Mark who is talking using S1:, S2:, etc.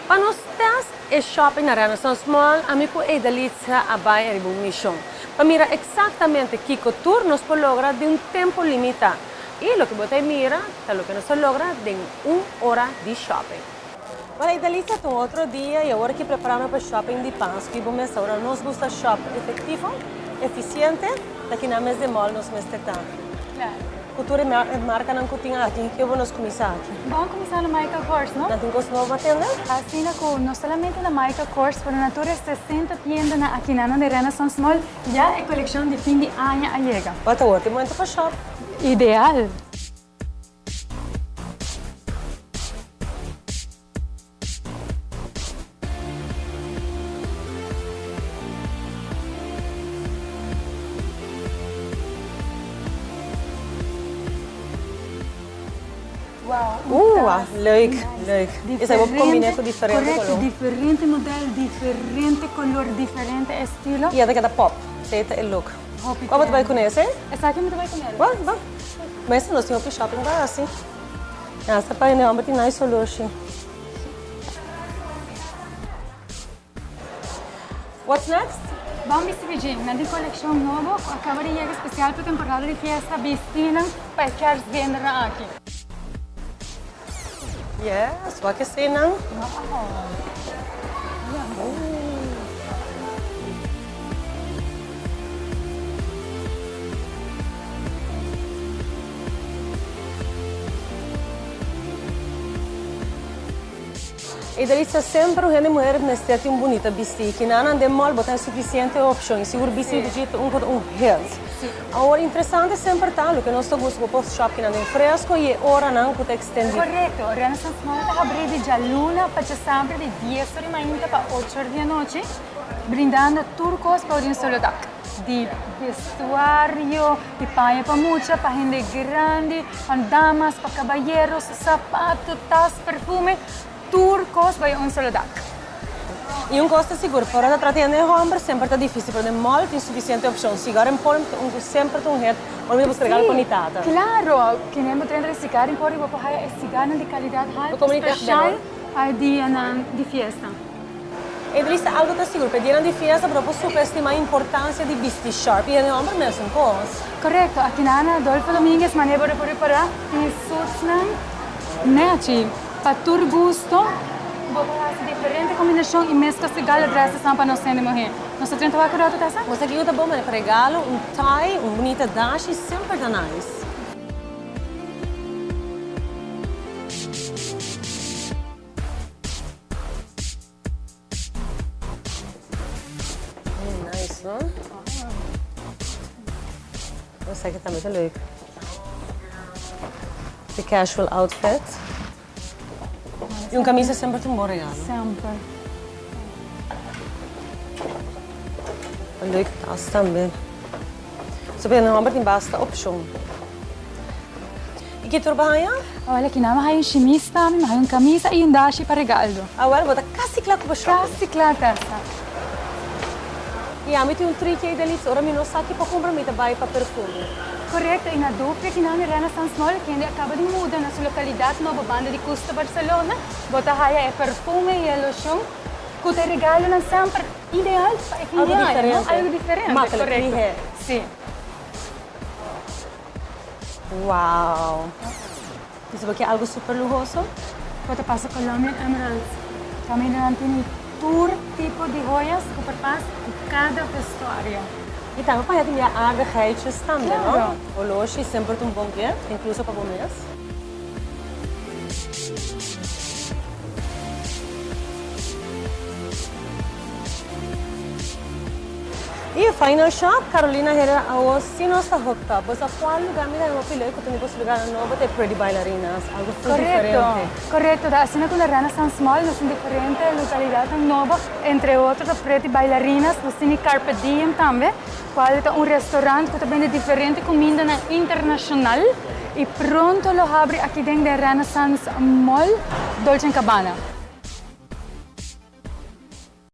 S1: Para nós é shopping na Renaissance Mall, a mim é delícia a vai a uma missão. Para mirar exatamente que tour nós podemos lograr de tempo limitado. E o que você mira, é o que nós logra de 1 hora de shopping. Para a delícia, um outro dia, e agora que preparamos para shopping de Páscoa, e vamos agora, nós gusta shopping efetivo, eficiente, daqui na mesa de mall nós mestetamos.
S2: Claro.
S1: Cultura marca não cozinha aqui, que vamos começar aqui.
S2: Vamos começar na Michael Kors, não?
S1: Não tem gosto novo a tenda?
S2: Assim, não somente na Michael Kors, mas na toda 60 tiendas na aqui na Renaissance Mall, já é coleção de fim de ano a chega.
S1: Bota o último momento para shop.
S2: Ideal.
S1: Leuk. Esse é um combinado diferente.
S2: Correto, diferente modelo, diferente color, diferente estilo.
S1: E é da pop. Esse é o look. Qual você vai conhecer?
S2: Essa aqui você vai comer.
S1: Vamos. Mas nós temos que shopping vai assim. Essa para não ter nice solution. What's next?
S2: Vamos dividir. Na coleção nova, acaba de chegar especial para temporada de festa piscina para echar vender aqui.
S1: Yes, vai que ser não? E delícia sempre o mulher neste um bonita vestir que não anda mal botar suficiente opções seguro vestir de um heels. Agora interessante sempre tal que nós estamos com o shopping anda fresco e ora não com extendido.
S2: Correto, Renaissance Mall está abrindo de luna para sempre de 10 horas da manhã para 8 horas da noite, brindando turcos para um solo dak. De vestuário, de paia para mucha, para gente grande, para damas, para caballeros, sapatos, tas, perfume. Turcos vai um solo dak.
S1: E custo seguro, fora da tratando de homem sempre está difícil, porque não tem suficiente opção. Se agora sempre tem head, vamos regalo com itada.
S2: Claro, que nem o treino de cigarro, em Porto, vou fazer cigarro de qualidade alta, especial de festa.
S1: E delícia algo está seguro, pedir de festa, para subestimar a importância de vestir sharp e de homem mesmo, coisa.
S2: Correto, aqui na Adolfo Domingues, maneira para preparar, e sutsnan, né, para todo gosto, vou fazer diferente combinação e mescla de galera dessas para nós sermos morrer. Nós estamos tentando fazer outra taça?
S1: Você aqui está bom, mas regalo, tie, bonita dash e sempre está nice. Nice, não? Você aqui também está leuk. The casual outfit. E camisa sempre um bom regalo.
S2: Sempre.
S1: Leuk tas também. Zo ben je een amber basta option. E que turbanha?
S2: Olha, aqui não há chemise também, há camisa e dashi para regalo.
S1: Agora vou dar quase claro com o shopping.
S2: Quase claro essa.
S1: E a mim tem trick aí delícia. Ora, não sabe para comprar, mas vai para perfume.
S2: Correto, e na dupla que na Renaissance Mall, que ainda acaba de mudar na sua localidade, nova banda de Costa Barcelona, bota raia é perfume e lotion, que te regalo na sempre ideal para fim de ano, algo diferente.
S1: Correto.
S2: Sim.
S1: Uau! Isso aqui é algo super luxuoso?
S2: Bota passa Colombian Emeralds. Também tem tour tipo de joias que perpassa cada vestuário.
S1: E também para ter aardigheidjes também,
S2: claro.
S1: não? O loja sempre tem bom gift, incluso para o mês. E o final shop, Carolina Herrera, se nós está hooked up, você qual lugar me dá uma pilha que tem esse lugar novo de pretty bailarinas, algo diferente.
S2: Correto, assim como na Renaissance Mall, nós temos diferentes localidades novas, entre outras pretty bailarinas, nós temos Carpe Diem também, qual é restaurante que vende diferente comida internacional e pronto lo abre aqui dentro da Renaissance Mall, Dolce & Gabbana.